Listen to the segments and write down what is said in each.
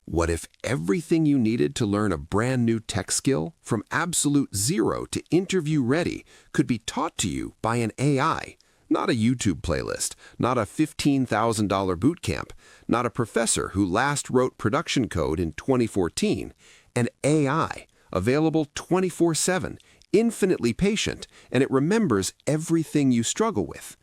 What if everything you needed to learn a brand new tech skill, from absolute zero to interview ready, could be taught to you by an AI? Not a YouTube playlist, not a $15,000 bootcamp, not a professor who last wrote production code in 2014. An AI, available 24/7, infinitely patient, and it remembers everything you struggle with.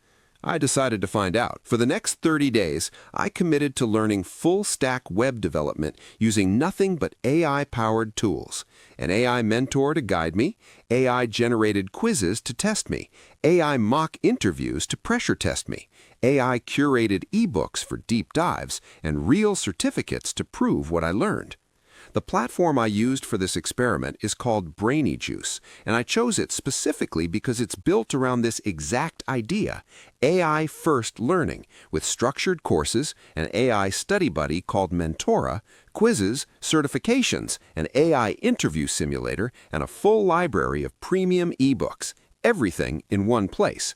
I decided to find out. For the next 30 days, I committed to learning full-stack web development using nothing but AI-powered tools. An AI mentor to guide me, AI-generated quizzes to test me, AI mock interviews to pressure test me, AI-curated ebooks for deep dives, and real certificates to prove what I learned. The platform I used for this experiment is called BrainyJuice, and I chose it specifically because it's built around this exact idea, AI-first learning, with structured courses, an AI study buddy called Mentora, quizzes, certifications, an AI interview simulator, and a full library of premium ebooks, everything in one place.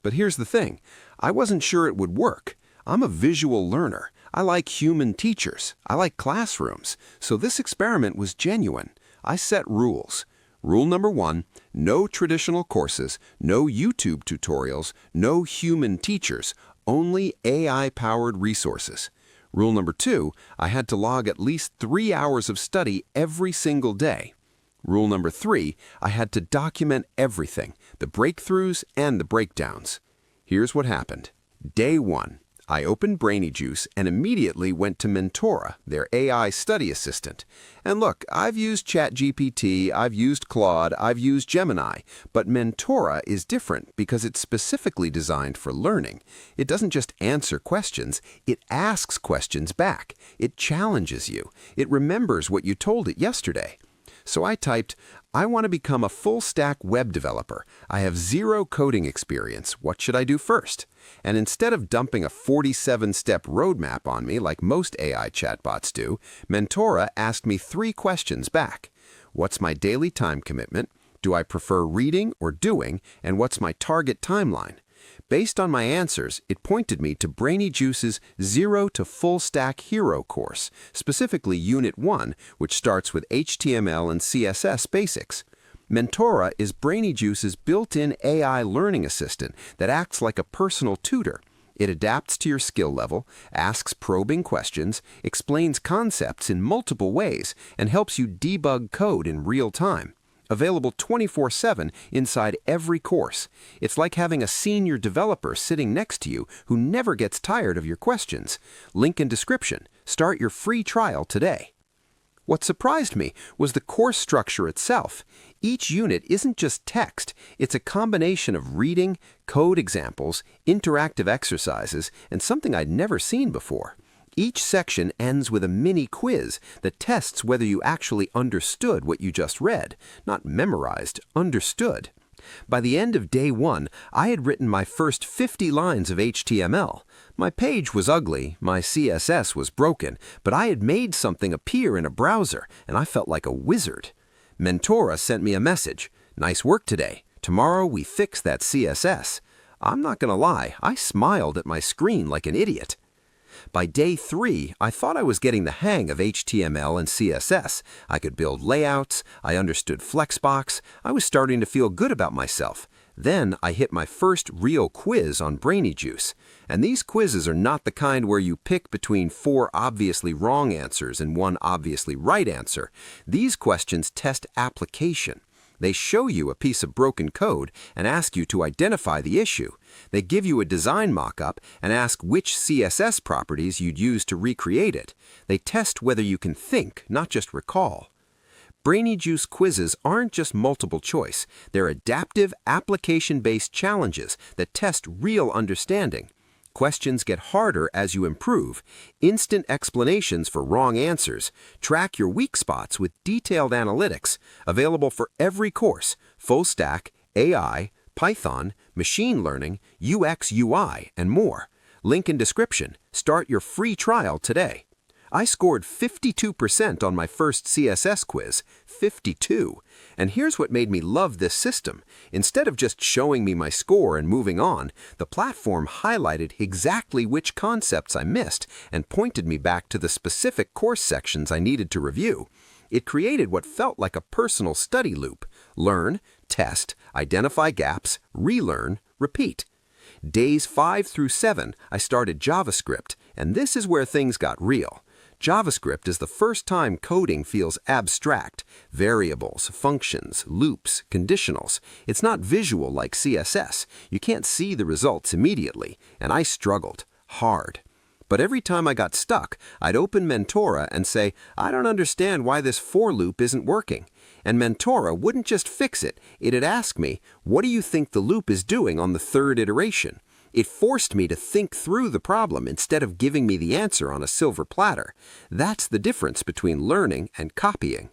But here's the thing, I wasn't sure it would work. I'm a visual learner. I like human teachers. I like classrooms. So this experiment was genuine. I set rules. Rule number 1, no traditional courses, no YouTube tutorials, no human teachers, only AI-powered resources. Rule number 2, I had to log at least 3 hours of study every single day. Rule number 3, I had to document everything, the breakthroughs and the breakdowns. Here's what happened. Day 1. I opened BrainyJuice and immediately went to Mentora, their AI study assistant. And look, I've used ChatGPT, I've used Claude, I've used Gemini, but Mentora is different because it's specifically designed for learning. It doesn't just answer questions, it asks questions back. It challenges you. It remembers what you told it yesterday. So I typed, I want to become a full-stack web developer. I have zero coding experience. What should I do first? And instead of dumping a 47-step roadmap on me like most AI chatbots do, Mentora asked me 3 questions back. What's my daily time commitment? Do I prefer reading or doing? And what's my target timeline? Based on my answers, it pointed me to BrainyJuice's Zero to Full Stack Hero course, specifically Unit 1, which starts with HTML and CSS basics. Mentora is BrainyJuice's built-in AI learning assistant that acts like a personal tutor. It adapts to your skill level, asks probing questions, explains concepts in multiple ways, and helps you debug code in real time. Available 24/7 inside every course. It's like having a senior developer sitting next to you who never gets tired of your questions. Link in description. Start your free trial today. What surprised me was the course structure itself. Each unit isn't just text, it's a combination of reading, code examples, interactive exercises, and something I'd never seen before. Each section ends with a mini quiz that tests whether you actually understood what you just read, not memorized, understood. By the end of day 1, I had written my first 50 lines of HTML. My page was ugly, my CSS was broken, but I had made something appear in a browser, and I felt like a wizard. Mentora sent me a message. Nice work today. Tomorrow we fix that CSS. I'm not gonna lie, I smiled at my screen like an idiot. By day 3, I thought I was getting the hang of HTML and CSS. I could build layouts, I understood Flexbox, I was starting to feel good about myself. Then I hit my first real quiz on BrainyJuice. And these quizzes are not the kind where you pick between 4 obviously wrong answers and 1 obviously right answer. These questions test application. They show you a piece of broken code and ask you to identify the issue. They give you a design mock-up and ask which CSS properties you'd use to recreate it. They test whether you can think, not just recall. BrainyJuice quizzes aren't just multiple choice. They're adaptive, application-based challenges that test real understanding. Questions get harder as you improve. Instant explanations for wrong answers. Track your weak spots with detailed analytics. Available for every course. Full stack, AI, Python, machine learning, UX, UI, and more. Link in description. Start your free trial today. I scored 52% on my first CSS quiz, 52. And here's what made me love this system. Instead of just showing me my score and moving on, the platform highlighted exactly which concepts I missed and pointed me back to the specific course sections I needed to review. It created what felt like a personal study loop. Learn, test, identify gaps, relearn, repeat. Days 5 through 7, I started JavaScript, and this is where things got real. JavaScript is the first time coding feels abstract. Variables, functions, loops, conditionals. It's not visual like CSS. You can't see the results immediately, and I struggled hard. But every time I got stuck, I'd open Mentora and say, I don't understand why this for loop isn't working. And Mentora wouldn't just fix it, it'd ask me, what do you think the loop is doing on the third iteration? It forced me to think through the problem instead of giving me the answer on a silver platter. That's the difference between learning and copying.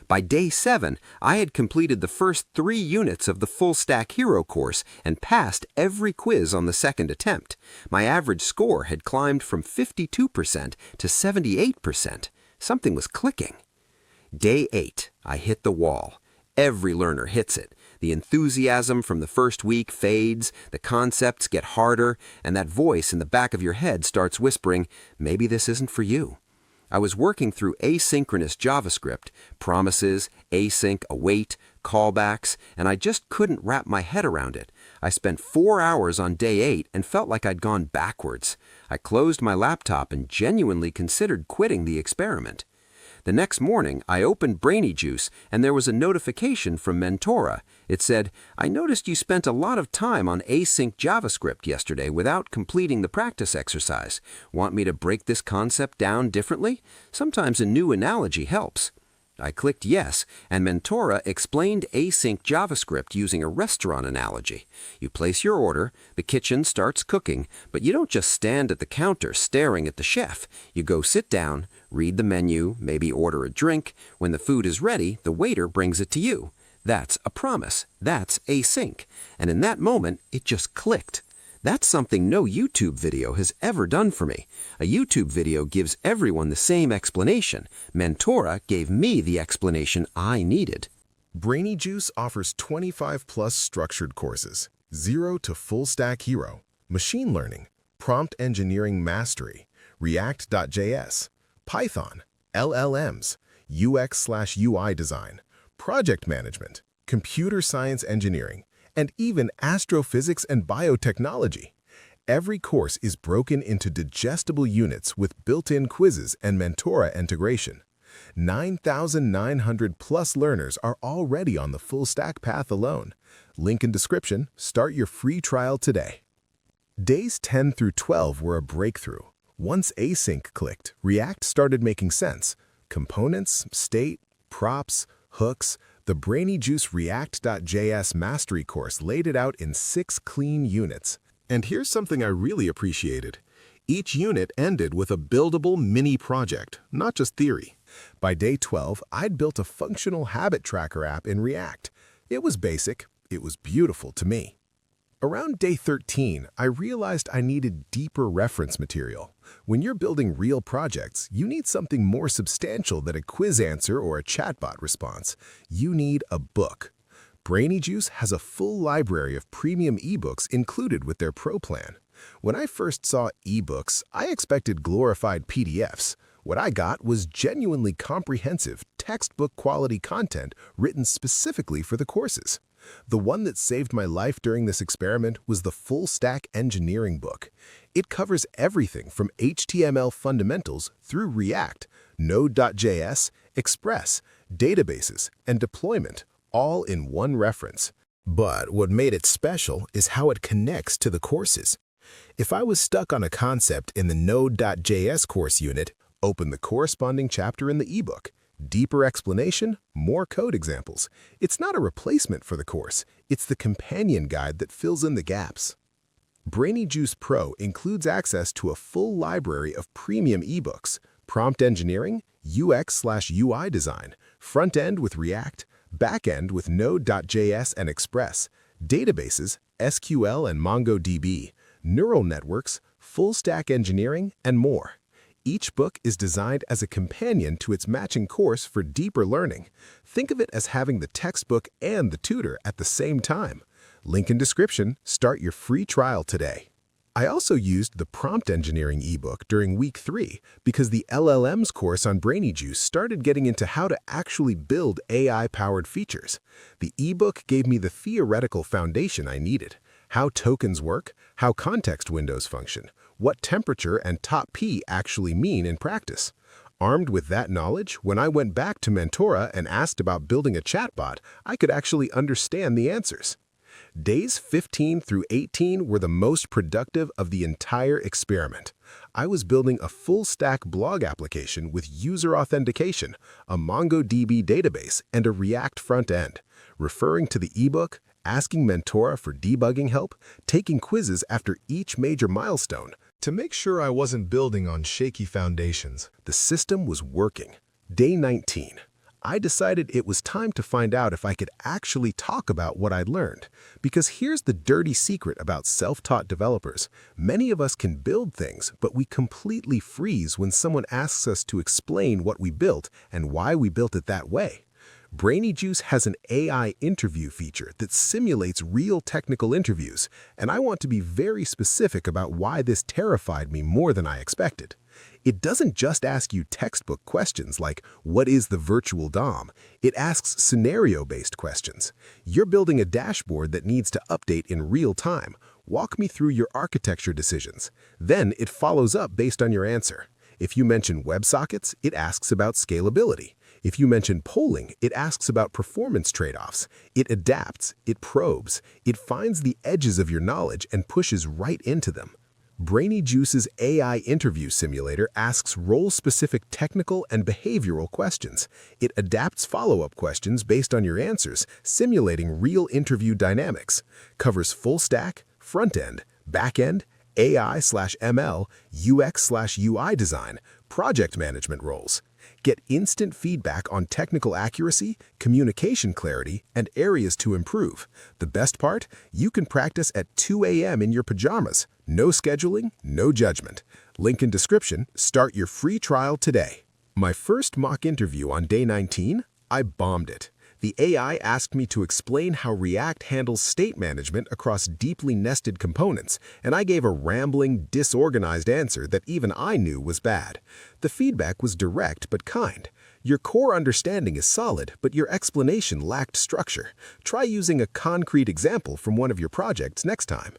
By day 7, I had completed the first 3 units of the Full Stack Hero course and passed every quiz on the second attempt. My average score had climbed from 52% to 78%. Something was clicking. Day 8, I hit the wall. Every learner hits it. The enthusiasm from the first week fades, the concepts get harder, and that voice in the back of your head starts whispering, maybe this isn't for you. I was working through asynchronous JavaScript, promises, async, await, callbacks, and I just couldn't wrap my head around it. I spent 4 hours on day 8 and felt like I'd gone backwards. I closed my laptop and genuinely considered quitting the experiment. The next morning, I opened BrainyJuice and there was a notification from Mentora. It said, I noticed you spent a lot of time on async JavaScript yesterday without completing the practice exercise. Want me to break this concept down differently? Sometimes a new analogy helps. I clicked yes, and Mentora explained async JavaScript using a restaurant analogy. You place your order, the kitchen starts cooking, but you don't just stand at the counter staring at the chef. You go sit down, read the menu, maybe order a drink. When the food is ready, the waiter brings it to you. That's a promise. That's async. And in that moment, it just clicked. That's something no YouTube video has ever done for me. A YouTube video gives everyone the same explanation. Mentora gave me the explanation I needed. BrainyJuice offers 25+ structured courses, 0 to Full Stack Hero, Machine Learning, Prompt Engineering Mastery, React.js, Python, LLMs, UX/UI design, project management, computer science engineering, and even astrophysics and biotechnology. Every course is broken into digestible units with built-in quizzes and Mentora integration. 9,900+ learners are already on the full stack path alone. Link in description. Start your free trial today. Days 10 through 12 were a breakthrough. Once async clicked, React started making sense. Components, state, props, hooks. The BrainyJuice React.js Mastery course laid it out in 6 clean units. And here's something I really appreciated. Each unit ended with a buildable mini project, not just theory. By day 12, I'd built a functional habit tracker app in React. It was basic. It was beautiful to me. Around day 13, I realized I needed deeper reference material. When you're building real projects, you need something more substantial than a quiz answer or a chatbot response. You need a book. BrainyJuice has a full library of premium ebooks included with their Pro plan. When I first saw ebooks, I expected glorified PDFs. What I got was genuinely comprehensive, textbook-quality content written specifically for the courses. The one that saved my life during this experiment was the Full Stack Engineering book. It covers everything from HTML fundamentals through React, Node.js, Express, databases, and deployment, all in one reference. But what made it special is how it connects to the courses. If I was stuck on a concept in the Node.js course unit, open the corresponding chapter in the ebook. Deeper explanation, more code examples. It's not a replacement for the course. It's the companion guide that fills in the gaps. BrainyJuice Pro includes access to a full library of premium ebooks, prompt engineering, UX/UI design, front-end with React, back-end with Node.js and Express, databases, SQL and MongoDB, neural networks, full-stack engineering, and more. Each book is designed as a companion to its matching course for deeper learning. Think of it as having the textbook and the tutor at the same time. Link in description. Start your free trial today. I also used the Prompt Engineering ebook during week 3 because the LLMs course on BrainyJuice started getting into how to actually build AI-powered features. The ebook gave me the theoretical foundation I needed: how tokens work, how context windows function, what temperature and top P actually mean in practice. Armed with that knowledge, when I went back to Mentora and asked about building a chatbot, I could actually understand the answers. Days 15 through 18 were the most productive of the entire experiment. I was building a full-stack blog application with user authentication, a MongoDB database, and a React front end. Referring to the ebook, asking Mentora for debugging help, taking quizzes after each major milestone to make sure I wasn't building on shaky foundations. The system was working. Day 19. I decided it was time to find out if I could actually talk about what I'd learned. Because here's the dirty secret about self-taught developers. Many of us can build things, but we completely freeze when someone asks us to explain what we built and why we built it that way. BrainyJuice has an AI interview feature that simulates real technical interviews, and I want to be very specific about why this terrified me more than I expected. It doesn't just ask you textbook questions like, what is the virtual DOM? It asks scenario-based questions. You're building a dashboard that needs to update in real time. Walk me through your architecture decisions. Then it follows up based on your answer. If you mention WebSockets, it asks about scalability. If you mention polling, it asks about performance trade-offs. It adapts, it probes, it finds the edges of your knowledge and pushes right into them. BrainyJuice's AI interview simulator asks role-specific technical and behavioral questions. It adapts follow-up questions based on your answers, simulating real interview dynamics. Covers full-stack, front-end, back-end, AI/ML, UX/UI design, project management roles. Get instant feedback on technical accuracy, communication clarity, and areas to improve. The best part? You can practice at 2 a.m. in your pajamas. No scheduling, no judgment. Link in description. Start your free trial today. My first mock interview on day 19, I bombed it. The AI asked me to explain how React handles state management across deeply nested components, and I gave a rambling, disorganized answer that even I knew was bad. The feedback was direct but kind. Your core understanding is solid, but your explanation lacked structure. Try using a concrete example from one of your projects next time.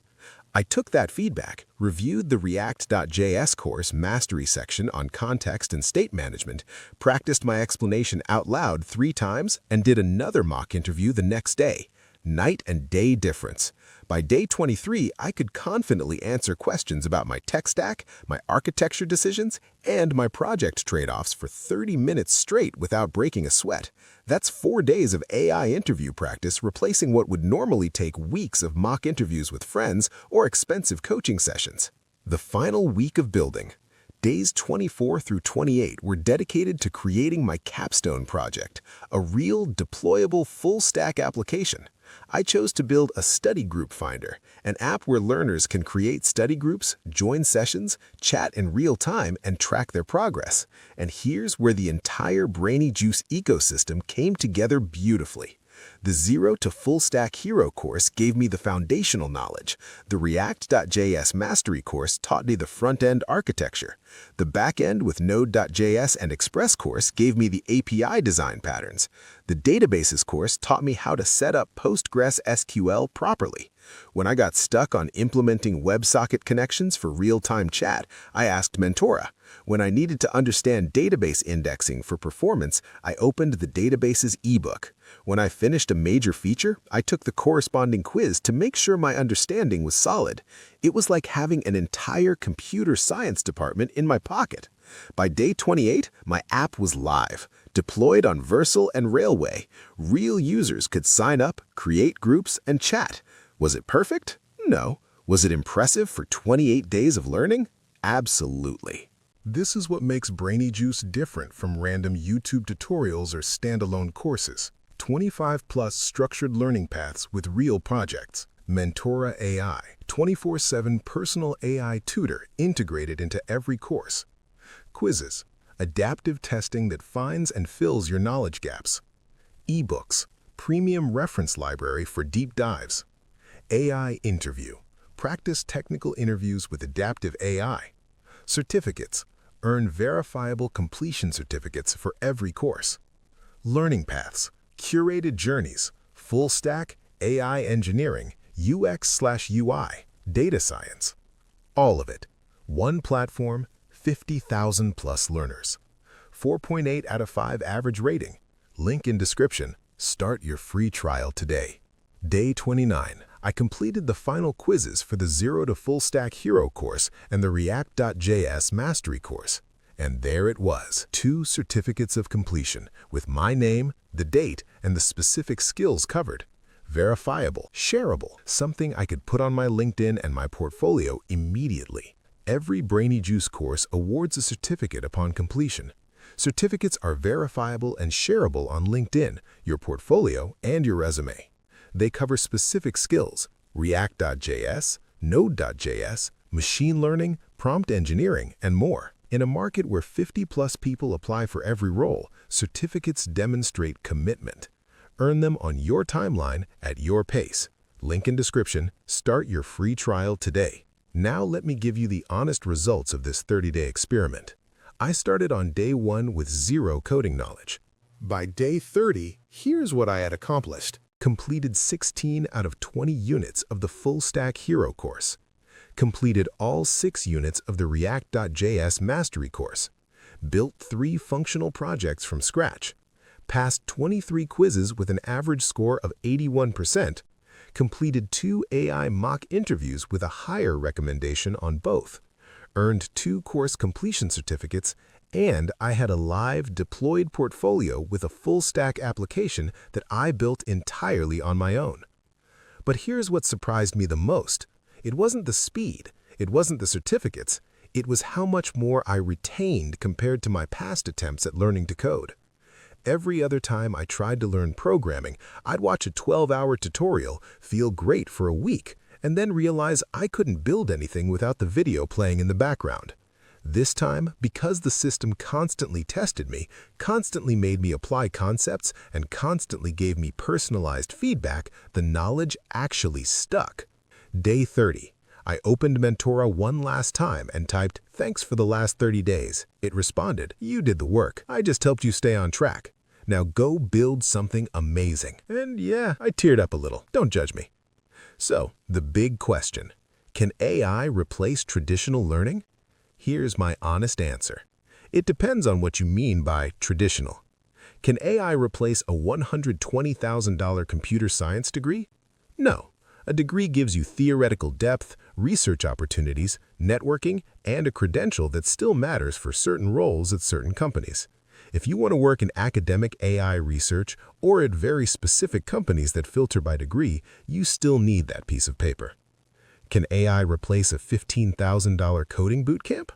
I took that feedback, reviewed the React.js course mastery section on context and state management, practiced my explanation out loud 3 times, and did another mock interview the next day. Night and day difference. By day 23, I could confidently answer questions about my tech stack, my architecture decisions, and my project trade-offs for 30 minutes straight without breaking a sweat. That's 4 days of AI interview practice, replacing what would normally take weeks of mock interviews with friends or expensive coaching sessions. The final week of building. Days 24 through 28 were dedicated to creating my capstone project, a real, deployable, full-stack application. I chose to build a study group finder, an app where learners can create study groups, join sessions, chat in real time, and track their progress. And here's where the entire BrainyJuice ecosystem came together beautifully. The Zero to Full Stack Hero course gave me the foundational knowledge. The React.js Mastery course taught me the front-end architecture. The back-end with Node.js and Express course gave me the API design patterns. The Databases course taught me how to set up PostgreSQL properly. When I got stuck on implementing WebSocket connections for real-time chat, I asked Mentora. When I needed to understand database indexing for performance, I opened the Databases ebook. When I finished a major feature, I took the corresponding quiz to make sure my understanding was solid. It was like having an entire computer science department in my pocket. By day 28, my app was live, deployed on Vercel and Railway. Real users could sign up, create groups, and chat. Was it perfect? No. Was it impressive for 28 days of learning? Absolutely. This is what makes BrainyJuice different from random YouTube tutorials or standalone courses. 25+ structured learning paths with real projects. Mentora AI, 24/7 personal AI tutor integrated into every course. Quizzes, adaptive testing that finds and fills your knowledge gaps. Ebooks, premium reference library for deep dives. AI interview, practice technical interviews with adaptive AI. Certificates, earn verifiable completion certificates for every course. Learning paths, curated journeys, full stack, AI engineering, UX/UI, data science. All of it. One platform, 50,000 plus learners. 4.8 out of 5 average rating. Link in description. Start your free trial today. Day 29. I completed the final quizzes for the Zero to Full Stack Hero course and the React.js Mastery course. And there it was, 2 certificates of completion with my name, the date, and the specific skills covered. Verifiable, shareable, something I could put on my LinkedIn and my portfolio immediately. Every BrainyJuice course awards a certificate upon completion. Certificates are verifiable and shareable on LinkedIn, your portfolio, and your resume. They cover specific skills, React.js, Node.js, machine learning, prompt engineering, and more. In a market where 50-plus people apply for every role, certificates demonstrate commitment. Earn them on your timeline at your pace. Link in description. Start your free trial today. Now let me give you the honest results of this 30-day experiment. I started on day 1 with 0 coding knowledge. By day 30, here's what I had accomplished. Completed 16 out of 20 units of the Full Stack Hero course. Completed all 6 units of the React.js Mastery course. Built 3 functional projects from scratch. Passed 23 quizzes with an average score of 81%. Completed 2 AI mock interviews with a higher recommendation on both. Earned 2 course completion certificates, and I had a live deployed portfolio with a full stack application that I built entirely on my own. But here's what surprised me the most. It wasn't the speed, it wasn't the certificates, it was how much more I retained compared to my past attempts at learning to code. Every other time I tried to learn programming, I'd watch a 12-hour tutorial, feel great for a week, and then realize I couldn't build anything without the video playing in the background. This time, because the system constantly tested me, constantly made me apply concepts, and constantly gave me personalized feedback, the knowledge actually stuck. Day 30. I opened Mentora one last time and typed, "Thanks for the last 30 days. It responded, "You did the work. I just helped you stay on track. Now go build something amazing." And yeah, I teared up a little. Don't judge me. So, the big question. Can AI replace traditional learning? Here's my honest answer. It depends on what you mean by traditional. Can AI replace a $120,000 computer science degree? No. A degree gives you theoretical depth, research opportunities, networking, and a credential that still matters for certain roles at certain companies. If you want to work in academic AI research or at very specific companies that filter by degree, you still need that piece of paper. Can AI replace a $15,000 coding bootcamp?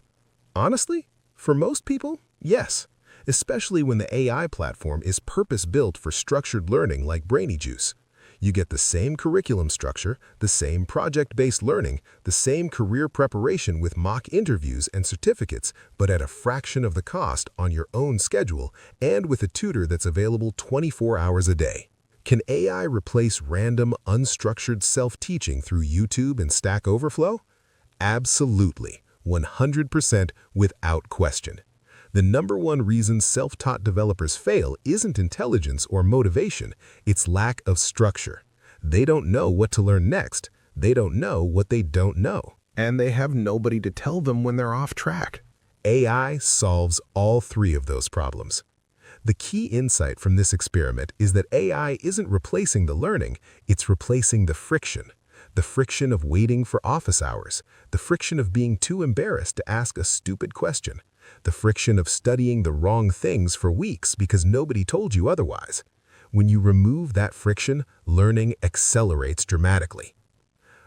Honestly, for most people, yes, especially when the AI platform is purpose-built for structured learning like BrainyJuice. You get the same curriculum structure, the same project-based learning, the same career preparation with mock interviews and certificates, but at a fraction of the cost on your own schedule and with a tutor that's available 24 hours a day. Can AI replace random, unstructured self-teaching through YouTube and Stack Overflow? Absolutely, 100% without question. The #1 reason self-taught developers fail isn't intelligence or motivation, it's lack of structure. They don't know what to learn next, they don't know what they don't know, and they have nobody to tell them when they're off track. AI solves all 3 of those problems. The key insight from this experiment is that AI isn't replacing the learning, it's replacing the friction. The friction of waiting for office hours, the friction of being too embarrassed to ask a stupid question, the friction of studying the wrong things for weeks because nobody told you otherwise. When you remove that friction, learning accelerates dramatically.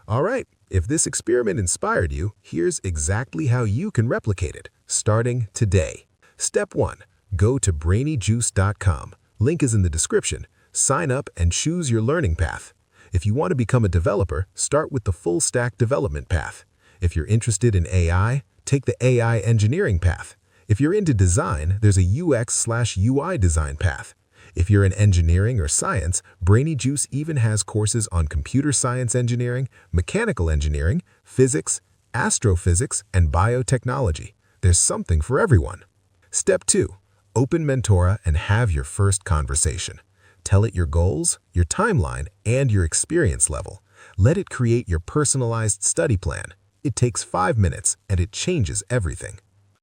All right, if this experiment inspired you, here's exactly how you can replicate it, starting today. Step 1. Go to BrainyJuice.com. Link is in the description. Sign up and choose your learning path. If you want to become a developer, start with the full stack development path. If you're interested in AI, take the AI engineering path. If you're into design, there's a UX/UI design path. If you're in engineering or science, BrainyJuice even has courses on computer science engineering, mechanical engineering, physics, astrophysics, and biotechnology. There's something for everyone. Step 2. Open Mentora and have your first conversation. Tell it your goals, your timeline, and your experience level. Let it create your personalized study plan. It takes 5 minutes, and it changes everything.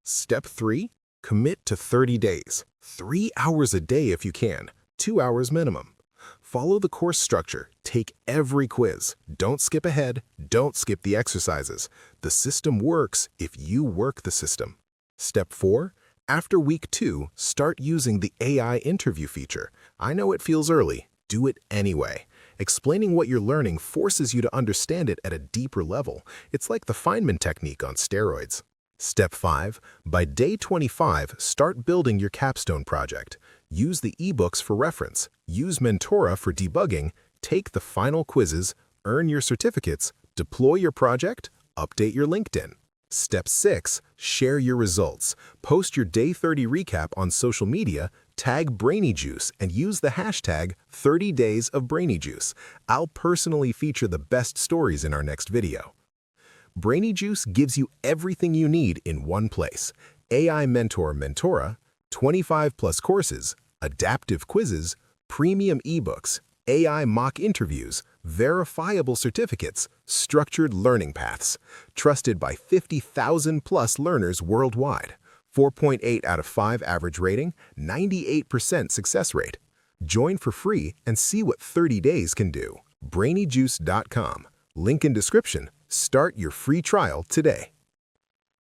Step 3. Commit to 30 days. 3 hours a day if you can, 2 hours minimum. Follow the course structure. Take every quiz. Don't skip ahead. Don't skip the exercises. The system works if you work the system. Step 4. After week 2, start using the AI interview feature. I know it feels early. Do it anyway. Explaining what you're learning forces you to understand it at a deeper level. It's like the Feynman technique on steroids. Step 5. By day 25, start building your capstone project. Use the ebooks for reference. Use Mentora for debugging. Take the final quizzes. Earn your certificates. Deploy your project. Update your LinkedIn. Step 6. Share your results. Post your Day 30 recap on social media, tag BrainyJuice, and use the hashtag 30daysofBrainyJuice. I'll personally feature the best stories in our next video. BrainyJuice gives you everything you need in one place. AI Mentor Mentora, 25+ courses, adaptive quizzes, premium ebooks, AI mock interviews, verifiable certificates, structured learning paths, trusted by 50,000+ learners worldwide, 4.8 out of 5 average rating, 98% success rate. Join for free and see what 30 days can do. BrainyJuice.com. Link in description. Start your free trial today.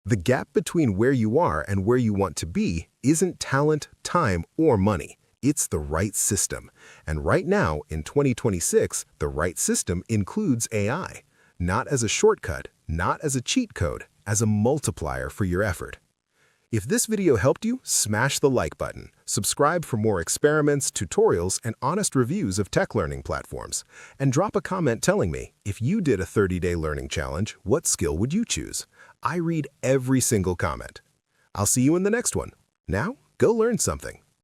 The gap between where you are and where you want to be isn't talent, time, or money. It's the right system. And right now, in 2026, the right system includes AI. Not as a shortcut, not as a cheat code, as a multiplier for your effort. If this video helped you, smash the like button. Subscribe for more experiments, tutorials, and honest reviews of tech learning platforms. And drop a comment telling me, if you did a 30-day learning challenge, what skill would you choose? I read every single comment. I'll see you in the next one. Now, go learn something.